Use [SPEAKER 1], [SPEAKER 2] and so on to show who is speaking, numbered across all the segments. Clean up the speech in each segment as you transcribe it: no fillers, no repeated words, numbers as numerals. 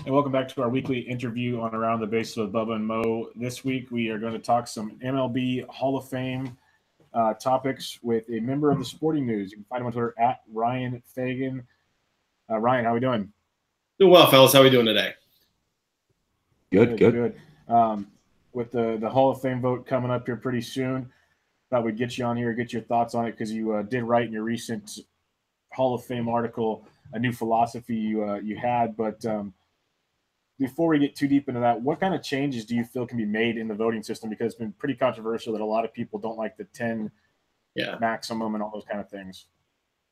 [SPEAKER 1] And welcome back to our weekly interview on Around the Bases with Bubba and Mo. This week we are going to talk some MLB Hall of Fame topics with a member of the Sporting News. You can find him on Twitter at Ryan Fagan. Ryan, how are we doing?
[SPEAKER 2] Doing well, fellas. How are we doing today?
[SPEAKER 1] Good. With the Hall of Fame vote coming up here pretty soon, thought we'd get you on here, get your thoughts on it, because you did write in your recent Hall of Fame article a new philosophy you had. But before we get too deep into that, what kind of changes do you feel can be made in the voting system? Because it's been pretty controversial that a lot of people don't like the 10 maximum and all those kind of things.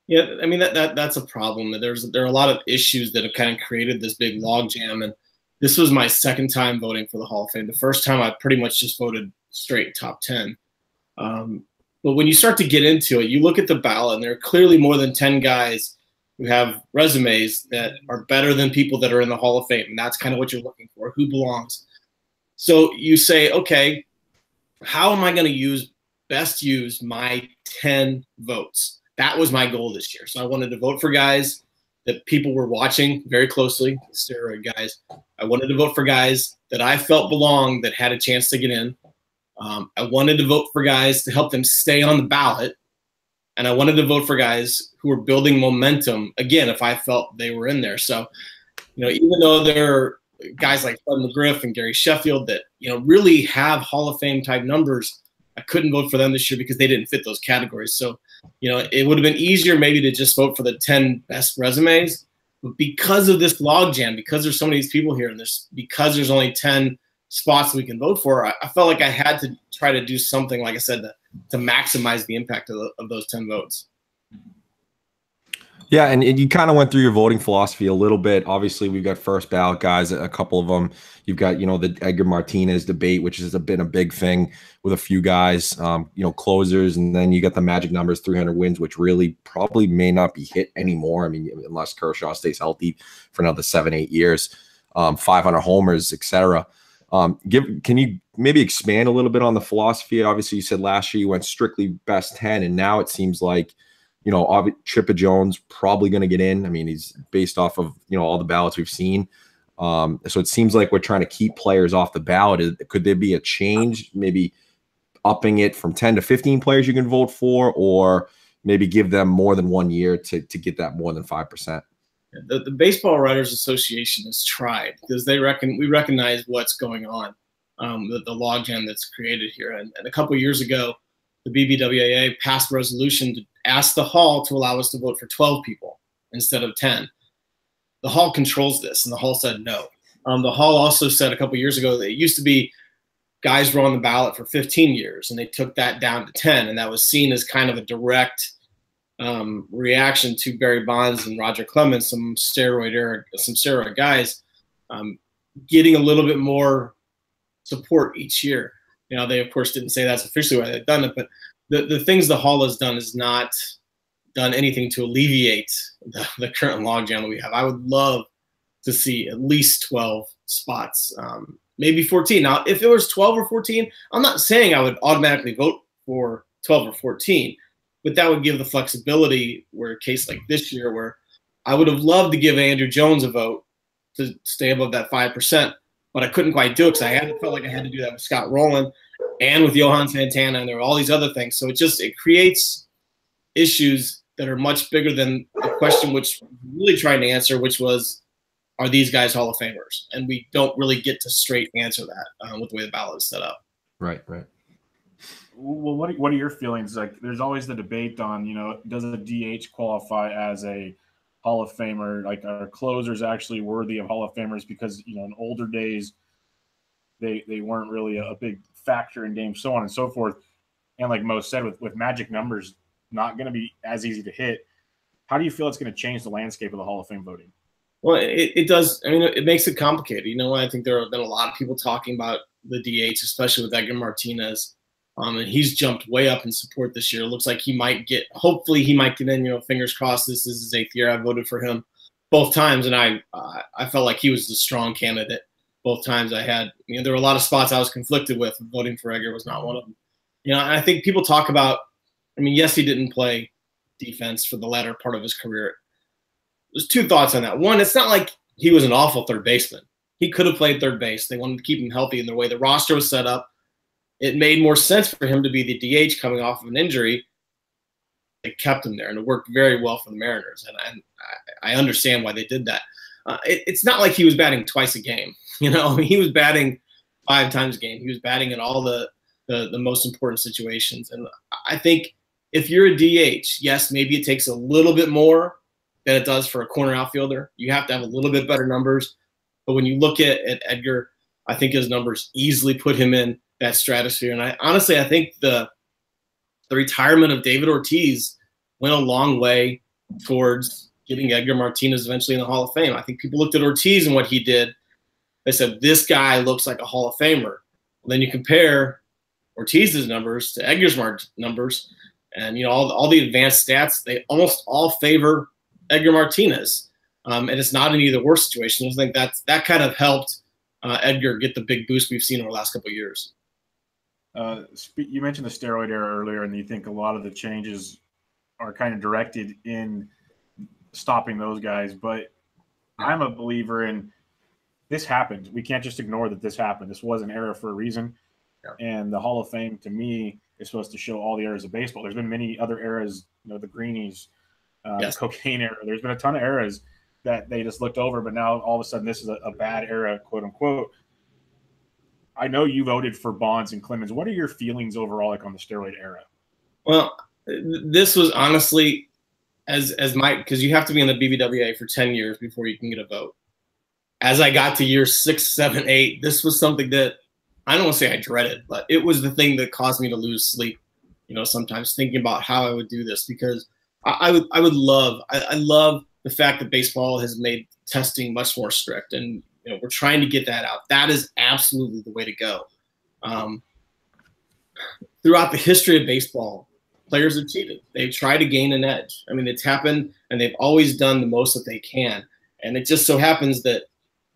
[SPEAKER 2] Yeah, I mean that's a problem. There are a lot of issues that have kind of created this big logjam, and this was my second time voting for the Hall of Fame. The first time I pretty much just voted straight top 10. But when you start to get into it, you look at the ballot, and there are clearly more than 10 guys who have resumes that are better than people that are in the Hall of Fame. And that's kind of what you're looking for, who belongs. So you say, okay, how am I going to best use my 10 votes? That was my goal this year. So I wanted to vote for guys that people were watching very closely, steroid guys. I wanted to vote for guys that I felt belonged, that had a chance to get in. I wanted to vote for guys to help them stay on the ballot. And I wanted to vote for guys who were building momentum, again, if I felt they were in there. So, even though there are guys like Fred McGriff and Gary Sheffield that, really have Hall of Fame type numbers, I couldn't vote for them this year because they didn't fit those categories. So, it would have been easier maybe to just vote for the 10 best resumes. But because of this logjam, because there's so many of these people here, and because there's only 10 spots we can vote for, I felt like I had to try to do something, like I said, to maximize the impact of those 10 votes.
[SPEAKER 3] Yeah, and you kind of went through your voting philosophy a little bit. Obviously, we've got first ballot guys, a couple of them. You've got, the Edgar Martinez debate, which has been a big thing with a few guys, closers. And then you got the magic numbers, 300 wins, which really probably may not be hit anymore. I mean, unless Kershaw stays healthy for another 7-8 years, 500 homers, etc. Can you maybe expand a little bit on the philosophy? Obviously, you said last year you went strictly best 10, and now it seems like, Chipper Jones probably going to get in. I mean, he's based off of, all the ballots we've seen. So it seems like we're trying to keep players off the ballot. Could there be a change, maybe upping it from 10 to 15 players you can vote for, or maybe give them more than 1 year to get that more than 5%?
[SPEAKER 2] The Baseball Writers Association has tried, because we recognize what's going on, the logjam that's created here. And a couple of years ago, the BBWAA passed a resolution to ask the Hall to allow us to vote for 12 people instead of 10. The Hall controls this, and the Hall said no. The Hall also said a couple of years ago that it used to be guys were on the ballot for 15 years, and they took that down to 10, and that was seen as kind of a direct reaction to Barry Bonds and Roger Clemens, some steroid guys, getting a little bit more support each year. They of course didn't say that's officially why they've done it, but the things the Hall has done is not done anything to alleviate the current logjam that we have. I would love to see at least 12 spots, maybe 14. Now, if it was 12 or 14, I'm not saying I would automatically vote for 12 or 14. But that would give the flexibility, where a case like this year, where I would have loved to give Andrew Jones a vote to stay above that 5%, but I couldn't quite do it because felt like I had to do that with Scott Rowland and with Johan Santana, and there were all these other things. So it creates issues that are much bigger than the question which we're really trying to answer, which was, are these guys Hall of Famers? And we don't really get to straight answer that with the way the ballot is set up.
[SPEAKER 3] Right.
[SPEAKER 1] Well, what are your feelings? Like, there's always the debate on, does a DH qualify as a Hall of Famer? Like, are closers actually worthy of Hall of Famers? Because, in older days, they weren't really a big factor in games, so on and so forth. And like Mo said, with magic numbers not going to be as easy to hit, how do you feel it's going to change the landscape of the Hall of Fame voting?
[SPEAKER 2] Well, it does. I mean, it makes it complicated. I think there have been a lot of people talking about the DH, especially with Edgar Martinez. And he's jumped way up in support this year. It looks like hopefully he might get in, fingers crossed. This is his 8th year. I voted for him both times, and I felt like he was the strong candidate both times I had. There were a lot of spots I was conflicted with. Voting for Edgar was not one of them. And I think people talk about, yes, he didn't play defense for the latter part of his career. There's two thoughts on that. One, it's not like he was an awful third baseman. He could have played third base. They wanted to keep him healthy, and the way the roster was set up, it made more sense for him to be the DH coming off of an injury. They kept him there, and it worked very well for the Mariners. And I understand why they did that. It's not like he was batting twice a game. You know, he was batting 5 times a game. He was batting in all the most important situations. And I think if you're a DH, yes, maybe it takes a little bit more than it does for a corner outfielder. You have to have a little bit better numbers. But when you look at Edgar, I think his numbers easily put him in that stratosphere. And I think the retirement of David Ortiz went a long way towards getting Edgar Martinez eventually in the Hall of Fame. I think people looked at Ortiz and what he did. They said, this guy looks like a Hall of Famer. Well, then you compare Ortiz's numbers to Edgar's numbers, and you know all the advanced stats, they almost all favor Edgar Martinez. And it's not an either or situation. I think that kind of helped Edgar get the big boost we've seen over the last couple of years.
[SPEAKER 1] You mentioned the steroid era earlier, and you think a lot of the changes are kind of directed in stopping those guys. But I'm a believer in this happened. We can't just ignore that this happened. This was an era for a reason. Yeah. And the Hall of Fame, to me, is supposed to show all the eras of baseball. There's been many other eras, you know, the Greenies, the cocaine era. There's been a ton of eras that they just looked over, but now all of a sudden this is a bad era, quote unquote. I know you voted for Bonds and Clemens. What are your feelings overall like on the steroid era?
[SPEAKER 2] Well, this was honestly as Mike, because you have to be in the BBWA for 10 years before you can get a vote. As I got to year 6, 7, 8, this was something that I don't want to say I dreaded, but it was the thing that caused me to lose sleep. You know, sometimes thinking about how I would do this, because I love the fact that baseball has made testing much more strict, and you know, we're trying to get that out. That is absolutely the way to go. Throughout the history of baseball, players have cheated. They've tried to gain an edge. I mean, it's happened, and they've always done the most that they can. And it just so happens that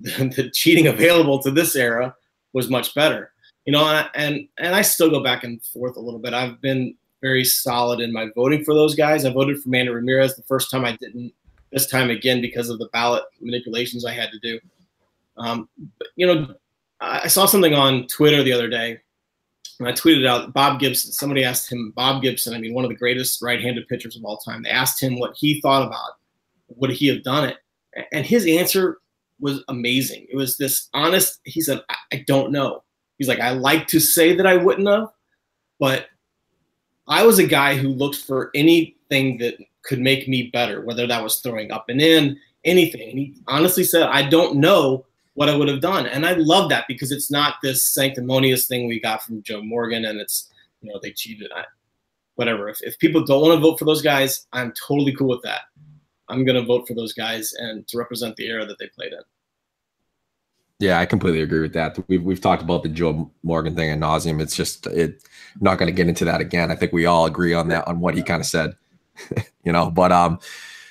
[SPEAKER 2] the cheating available to this era was much better. You know, and I still go back and forth a little bit. I've been very solid in my voting for those guys. I voted for Manny Ramirez the first time. I didn't this time again because of the ballot manipulations I had to do. But, you know, I saw something on Twitter the other day, and I tweeted out Bob Gibson. Somebody asked him, Bob Gibson, I mean, one of the greatest right-handed pitchers of all time. They asked him what he thought about, would he have done it? And his answer was amazing. It was this honest, he said, I don't know. He's like, I like to say that I wouldn't have, but I was a guy who looked for anything that could make me better, whether that was throwing up and in, anything. And he honestly said, I don't know what I would have done. And I love that, because it's not this sanctimonious thing we got from Joe Morgan, and it's, you know, they cheated. Whatever. If people don't want to vote for those guys, I'm totally cool with that. I'm going to vote for those guys and to represent the era that they played in.
[SPEAKER 3] Yeah, I completely agree with that. We've talked about the Joe Morgan thing ad nauseum. It's just I'm not going to get into that again. I think we all agree on that, on what he kind of said, you know. But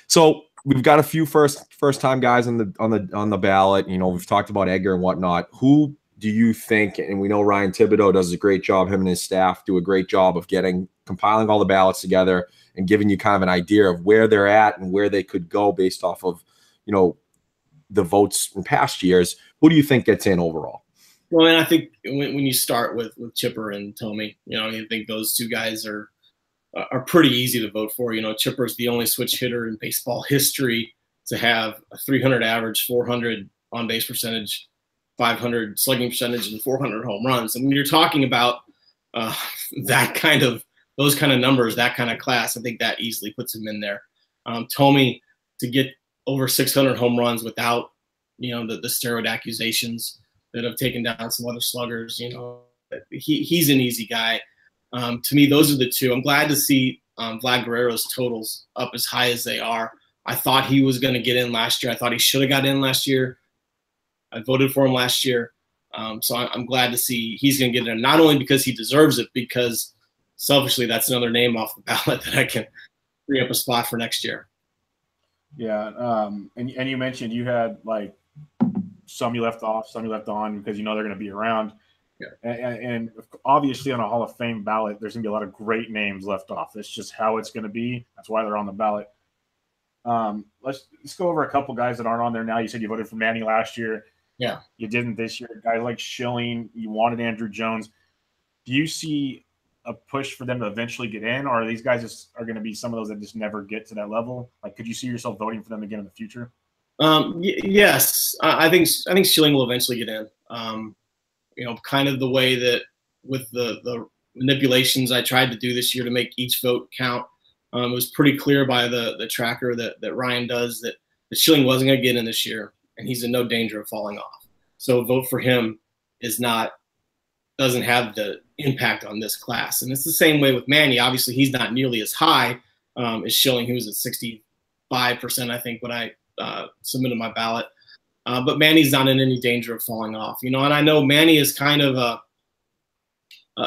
[SPEAKER 3] so we've got a few first time guys on the ballot. You know, we've talked about Edgar and whatnot. Who do you think? And we know Ryan Thibodeau does a great job. Him and his staff do a great job of compiling all the ballots together and giving you kind of an idea of where they're at and where they could go based off of, you know, the votes from past years. Who do you think gets in overall?
[SPEAKER 2] Well, and I think when you start with Chipper and Tommy, you know, I think those two guys are pretty easy to vote for. You know, Chipper's the only switch hitter in baseball history to have a 300 average, 400 on base percentage, 500 slugging percentage, and 400 home runs. And when you're talking about those kind of numbers, that kind of class, I think that easily puts him in there. Tommy, to get over 600 home runs without, you know, the steroid accusations that have taken down some other sluggers, you know, he's an easy guy. To me, those are the two. I'm glad to see Vlad Guerrero's totals up as high as they are. I thought he was going to get in last year. I thought he should have got in last year. I voted for him last year. So I'm glad to see he's going to get in, not only because he deserves it, because selfishly that's another name off the ballot that I can free up a spot for next year.
[SPEAKER 1] Yeah. And you mentioned you had like some you left off, some you left on because you know they're going to be around. Yeah. And obviously on a Hall of Fame ballot, there's going to be a lot of great names left off. That's just how it's going to be. That's why they're on the ballot. Let's go over a couple guys that aren't on there now. You said you voted for Manny last year.
[SPEAKER 2] Yeah.
[SPEAKER 1] You didn't this year. Guys like Schilling, you wanted Andrew Jones. Do you see a push for them to eventually get in, or are these guys just are going to be some of those that just never get to that level? Like, could you see yourself voting for them again in the future?
[SPEAKER 2] Yes, I think Schilling will eventually get in. Kind of the way that with the manipulations I tried to do this year to make each vote count. It was pretty clear by the tracker that Ryan does that Schilling wasn't going to get in this year, and he's in no danger of falling off. So a vote for him doesn't have the impact on this class. And it's the same way with Manny. Obviously, he's not nearly as high as Schilling, who was at 65%, I think, when I submitted my ballot. But Manny's not in any danger of falling off. And I know Manny is kind of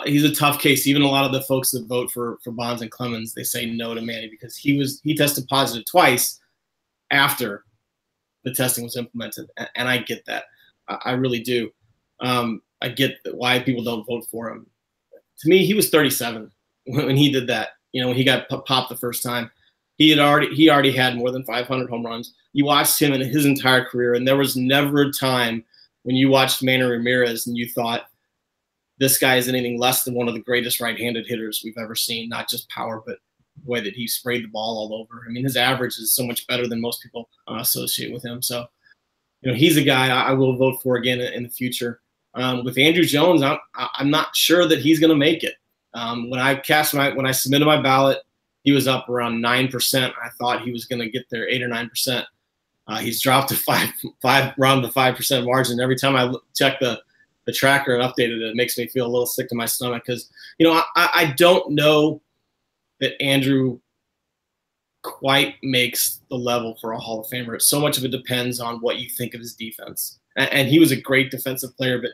[SPEAKER 2] he's a tough case. Even a lot of the folks that vote for Bonds and Clemens, they say no to Manny because he tested positive twice after the testing was implemented. And I get that. I really do. I get why people don't vote for him. To me, he was 37 when he did that. When he got popped the first time, he already had more than 500 home runs. You watched him in his entire career, and there was never a time when you watched Manny Ramirez and you thought this guy is anything less than one of the greatest right-handed hitters we've ever seen. Not just power, but the way that he sprayed the ball all over. I mean, his average is so much better than most people associate with him. So, he's a guy I will vote for again in the future. With Andrew Jones, I'm not sure that he's going to make it. When I submitted my ballot, he was up around 9%. I thought he was going to get there 8 or 9%. He's dropped to around the 5% margin. Every time I check the tracker and updated it, it makes me feel a little sick to my stomach because I don't know that Andrew quite makes the level for a Hall of Famer. So much of it depends on what you think of his defense. And he was a great defensive player, but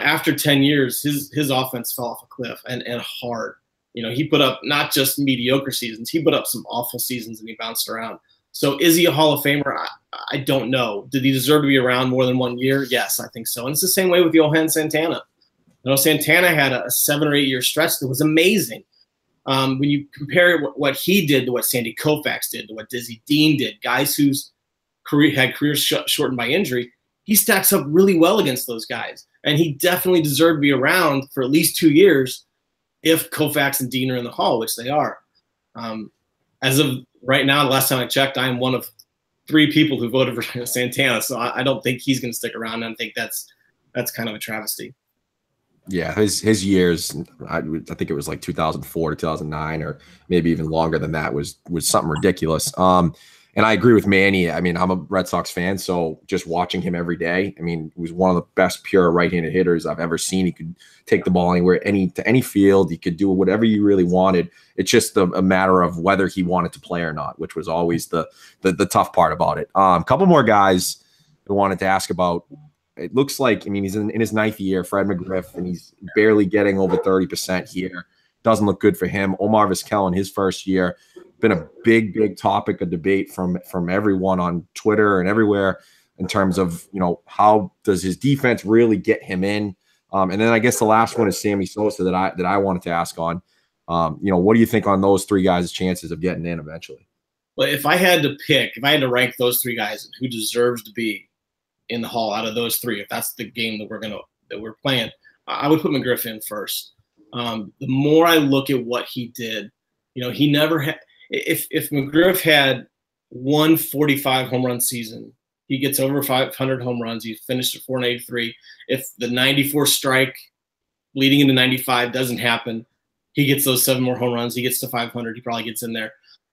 [SPEAKER 2] after 10 years, his offense fell off a cliff and hard. He put up not just mediocre seasons, he put up some awful seasons and he bounced around. So is he a Hall of Famer? I don't know. Did he deserve to be around more than 1 year? Yes, I think so. And it's the same way with Johan Santana. Santana had a 7 or 8 year stretch that was amazing. When you compare what he did to what Sandy Koufax did, to what Dizzy Dean did, guys whose had careers shortened by injury, he stacks up really well against those guys. And he definitely deserved to be around for at least 2 years if Koufax and Dean are in the Hall, which they are. As of right now, the last time I checked, I am one of 3 people who voted for Santana. So I don't think he's going to stick around. And I think that's kind of a travesty.
[SPEAKER 3] Yeah, his years, I think it was like 2004 to 2009, or maybe even longer than that, was something ridiculous. And I agree with Manny. I mean, I'm a Red Sox fan, so just watching him every day, I mean, he was one of the best pure right-handed hitters I've ever seen. He could take the ball anywhere, to any field. He could do whatever you really wanted. It's just a matter of whether he wanted to play or not, which was always the tough part about it. A couple more guys I wanted to ask about. It looks like, I mean, he's in his 9th year, Fred McGriff, and he's barely getting over 30% here. Doesn't look good for him. Omar Vizquel in his first year, been a big topic of debate from everyone on Twitter and everywhere in terms of, how does his defense really get him in? And then I guess the last one is Sammy Sosa that I wanted to ask on. What do you think on those 3 guys' chances of getting in eventually?
[SPEAKER 2] Well, if I had to rank those 3 guys who deserves to be in the Hall out of those 3, if that's the game that we're playing, I would put McGriff in first. The more I look at what he did, he never had. If McGriff had 145 home run season, he gets over 500 home runs. He finished at 483. If the 94 strike leading into 95 doesn't happen, he gets those 7 more home runs. He gets to 500. He probably gets in there.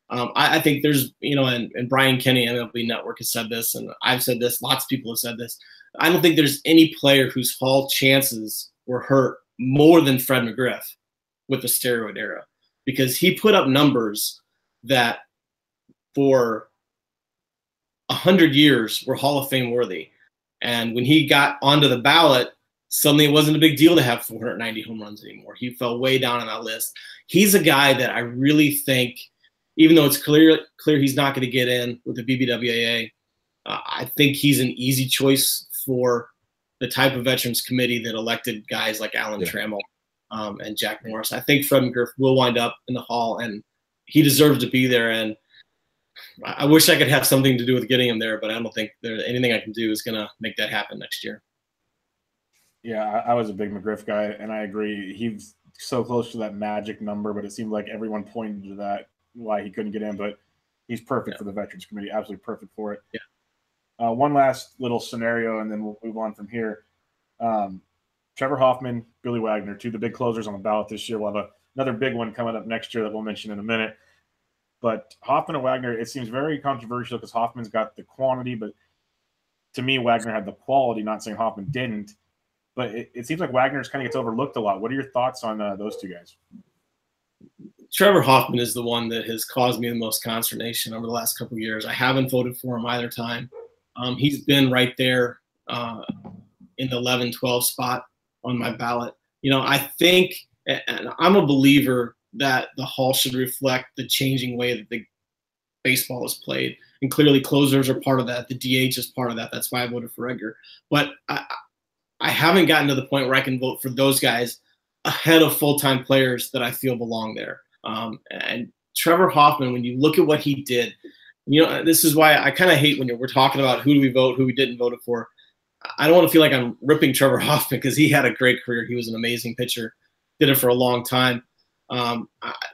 [SPEAKER 2] I think there's, and Brian Kenny, MLB Network, has said this, and I've said this. Lots of people have said this. I don't think there's any player whose Hall chances were hurt more than Fred McGriff with the steroid era, because he put up numbers that for 100 years were Hall of Fame worthy. And when he got onto the ballot, suddenly it wasn't a big deal to have 490 home runs anymore. He fell way down on that list. He's a guy that I really think, even though it's clear he's not going to get in with the BBWAA, I think he's an easy choice for the type of veterans committee that elected guys like Alan Trammell and Jack Morris. I think Fred McGriff will wind up in the Hall, and he deserves to be there. And I wish I could have something to do with getting him there, but I don't think there's anything I can do is going to make that happen next year.
[SPEAKER 1] Yeah, I was a big McGriff guy, and I agree. He's so close to that magic number, but it seemed like everyone pointed to that, why he couldn't get in. But he's perfect for the Veterans Committee, absolutely perfect for it.
[SPEAKER 2] Yeah.
[SPEAKER 1] One last little scenario, and then we'll move on from here. Trevor Hoffman, Billy Wagner, two of the big closers on the ballot this year. We'll have another big one coming up next year that we'll mention in a minute. But Hoffman and Wagner, it seems very controversial because Hoffman's got the quantity, but to me, Wagner had the quality, not saying Hoffman didn't. But it seems like Wagner's kind of gets overlooked a lot. What are your thoughts on those two guys?
[SPEAKER 2] Trevor Hoffman is the one that has caused me the most consternation over the last couple of years. I haven't voted for him either time. He's been right there in the 11-12 spot on my ballot. You know, I think, and I'm a believer that the Hall should reflect the changing way that the baseball is played. And clearly closers are part of that. The DH is part of that. That's why I voted for Edgar. But I haven't gotten to the point where I can vote for those guys ahead of full-time players that I feel belong there. And Trevor Hoffman, when you look at what he did, you know, this is why I kind of hate when we're talking about who do we vote, who we didn't vote for. I don't want to feel like I'm ripping Trevor Hoffman because he had a great career. He was an amazing pitcher, did it for a long time.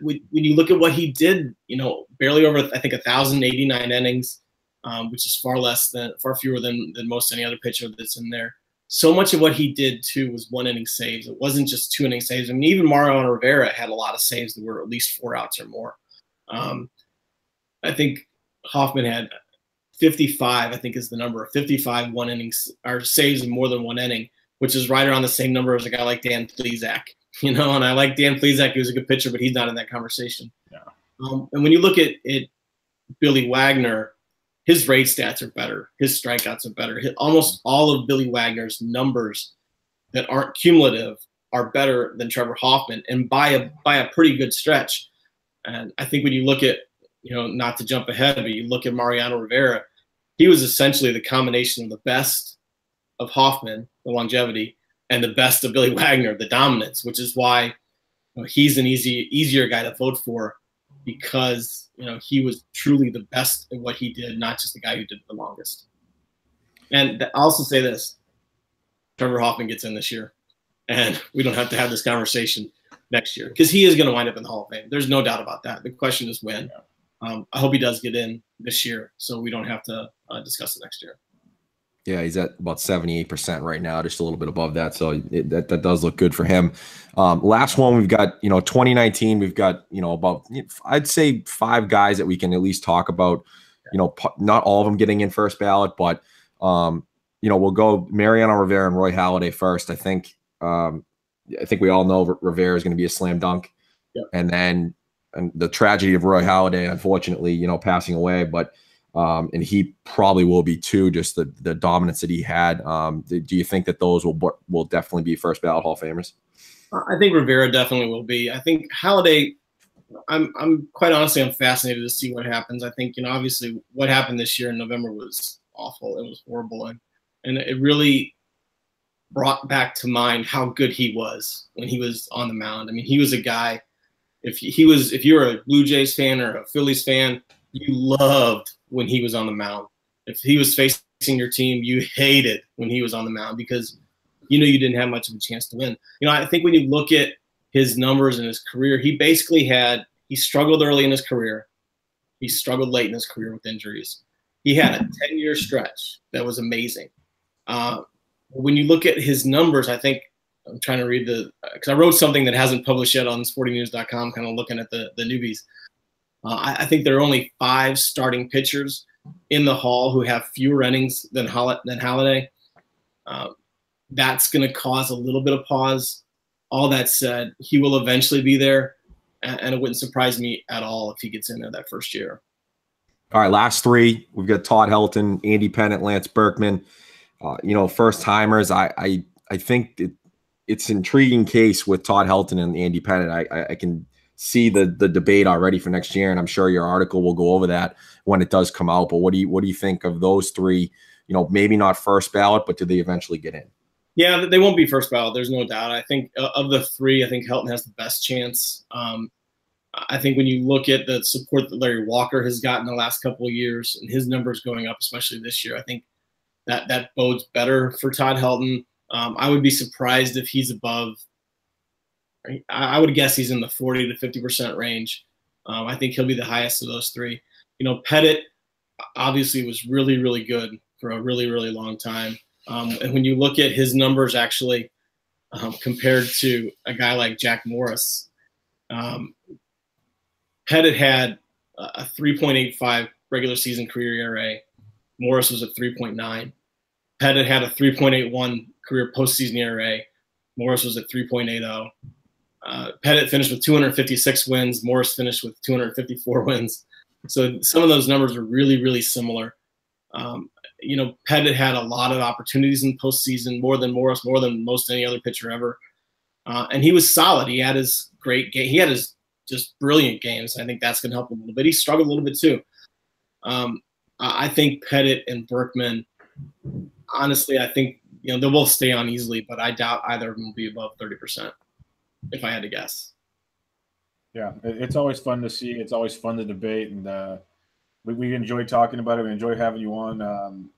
[SPEAKER 2] When you look at what he did, you know, barely over, I think, 1,089 innings, which is far fewer than most any other pitcher that's in there. So much of what he did, too, was one-inning saves. It wasn't just two-inning saves. I mean, even Mariano Rivera had a lot of saves that were at least 4 outs or more. I think Hoffman had 55, I think is the number, 55 one-innings or saves in more than 1 inning, which is right around the same number as a guy like Dan Plesac. You know, and I like Dan Plesac. He was a good pitcher, but he's not in that conversation.
[SPEAKER 1] Yeah.
[SPEAKER 2] And when you look at Billy Wagner, his rate stats are better. His strikeouts are better. Almost all of Billy Wagner's numbers that aren't cumulative are better than Trevor Hoffman, and by a pretty good stretch. And I think when you look at, you know, not to jump ahead, but you look at Mariano Rivera, he was essentially the combination of the best of Hoffman, the longevity, and the best of Billy Wagner, the dominance, which is why, you know, he's an easier guy to vote for, because, you know, he was truly the best at what he did, not just the guy who did it the longest. And I'll also say this: Trevor Hoffman gets in this year, and we don't have to have this conversation next year because he is going to wind up in the Hall of Fame. There's no doubt about that. The question is when. I hope he does get in this year so we don't have to discuss it next year.
[SPEAKER 3] Yeah, he's at about 78% right now, just a little bit above that. So that does look good for him. Last one, we've got, 2019, we've got, about, I'd say 5 guys that we can at least talk about, not all of them getting in first ballot, but, we'll go Mariano Rivera and Roy Halladay first. I think we all know Rivera is going to be a slam dunk.
[SPEAKER 2] Yeah.
[SPEAKER 3] And then the tragedy of Roy Halladay, unfortunately, passing away, but and he probably will be too, just the dominance that he had. Do you think that those will definitely be first ballot Hall of Famers?
[SPEAKER 2] I think Rivera definitely will be. I think Halladay, I'm quite honestly, I'm fascinated to see what happens. I think, obviously what happened this year in November was awful. It was horrible. And it really brought back to mind how good he was when he was on the mound. I mean, he was a guy, if you're a Blue Jays fan or a Phillies fan, you loved when he was on the mound. If he was facing your team, you hated when he was on the mound because you didn't have much of a chance to win. I think when you look at his numbers in his career, he struggled early in his career. He struggled late in his career with injuries. He had a 10-year stretch that was amazing. When you look at his numbers, I think I'm trying to read because I wrote something that hasn't published yet on sportingnews.com, kind of looking at the newbies. I think there are only 5 starting pitchers in the Hall who have fewer innings than Halladay. That's going to cause a little bit of pause. All that said, he will eventually be there, and it wouldn't surprise me at all if he gets in there that first year.
[SPEAKER 3] All right, last 3. We've got Todd Helton, Andy Pettitte, Lance Berkman. First timers. I think it's an intriguing case with Todd Helton and Andy Pettitte. I can see the debate already for next year, and I'm sure your article will go over that when it does come out. But what do you think of those 3? Maybe not first ballot, but do they eventually get in?
[SPEAKER 2] Yeah, they won't be first ballot. There's no doubt. I think of the 3, I think Helton has the best chance. I think when you look at the support that Larry Walker has gotten the last couple of years and his numbers going up, especially this year, I think that bodes better for Todd Helton. I would be surprised if he's above. I would guess he's in the 40 to 50% range. I think he'll be the highest of those three. Pettit obviously was really, really good for a really, really long time. And when you look at his numbers actually compared to a guy like Jack Morris, Pettit had a 3.85 regular season career ERA. Morris was at 3.9. Pettit had a 3.81 career postseason ERA. Morris was at 3.80. Pettit finished with 256 wins. Morris finished with 254 wins. So some of those numbers are really, really similar. Pettit had a lot of opportunities in the postseason, more than Morris, more than most any other pitcher ever. And he was solid. He had his great game. He had his just brilliant games. I think that's going to help him a little bit. He struggled a little bit too. I think Pettit and Berkman, honestly, I think they'll both stay on easily, but I doubt either of them will be above 30%, if I had to guess.
[SPEAKER 1] Yeah, it's always fun to see. It's always fun to debate, and we enjoy talking about it. We enjoy having you on.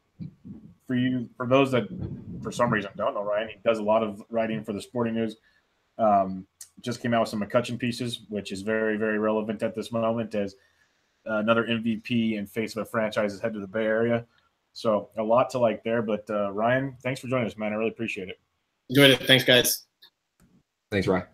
[SPEAKER 1] For those that for some reason don't know Ryan, he does a lot of writing for the Sporting News. Just came out with some McCutcheon pieces, which is very, very relevant at this moment as another MVP and face of a franchise is headed to the Bay Area. So a lot to like there. But Ryan, thanks for joining us, man. I really appreciate it.
[SPEAKER 2] Enjoyed it. Thanks, guys.
[SPEAKER 3] Thanks, Ryan.